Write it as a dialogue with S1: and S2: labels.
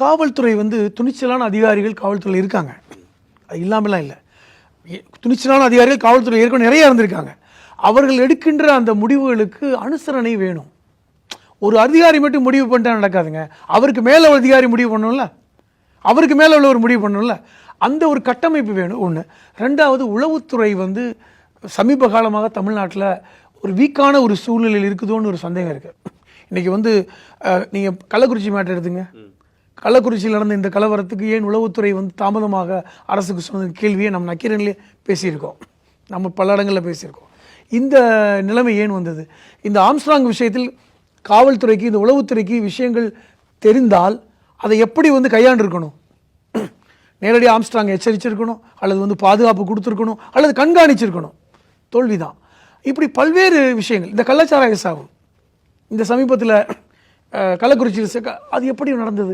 S1: காவல்துறை வந்து துணிச்சலான அதிகாரிகள் காவல்துறையில் இருக்காங்க. அது இல்லாமலாம் இல்லை. துணிச்சலான அதிகாரிகள் காவல்துறை ஏற்கனவே நிறைய இருந்திருக்காங்க. அவர்கள் எடுக்கின்ற அந்த முடிவுகளுக்கு அனுசரணை வேணும். ஒரு அதிகாரி மட்டும் முடிவு பண்ணிட்டா நடக்காதுங்க. அவருக்கு மேலே ஒரு அதிகாரி முடிவு பண்ணணும்ல, அவருக்கு மேலே உள்ள ஒரு முடிவு பண்ணணும்ல. அந்த ஒரு கட்டமைப்பு வேணும் ஒன்று. ரெண்டாவது, உளவுத்துறை வந்து சமீப காலமாக தமிழ்நாட்டில் ஒரு வீக்கான ஒரு சூழ்நிலையில் இருக்குதோன்னு ஒரு சந்தேகம் இருக்குது. இன்றைக்கி வந்து நீங்கள் கள்ளக்குறிச்சி மேட்டர் எடுத்துங்க. கள்ளக்குறிச்சியில் நடந்த இந்த கலவரத்துக்கு ஏன் உளவுத்துறை வந்து தாமதமாக அரசுக்கு சொன்ன கேள்வியை நம்ம நக்கீரனிலே பேசியிருக்கோம், நம்ம பல இடங்களில் பேசியிருக்கோம். இந்த நிலைமை ஏன் வந்தது? இந்த ஆம்ஸ்ட்ராங் விஷயத்தில் காவல்துறைக்கு இந்த உளவுத்துறைக்கு விஷயங்கள் தெரிந்தால் அதை எப்படி வந்து கையாண்டிருக்கணும்? நேரடியாக ஆம்ஸ்ட்ராங் எச்சரிச்சிருக்கணும், அல்லது வந்து பாதுகாப்பு கொடுத்துருக்கணும், அல்லது கண்காணிச்சிருக்கணும். தோல்விதான். இப்படி பல்வேறு விஷயங்கள். இந்த கள்ளச்சாராய சாவு இந்த சமீபத்தில் கள்ளக்குறிச்சியில் அது எப்படி நடந்தது?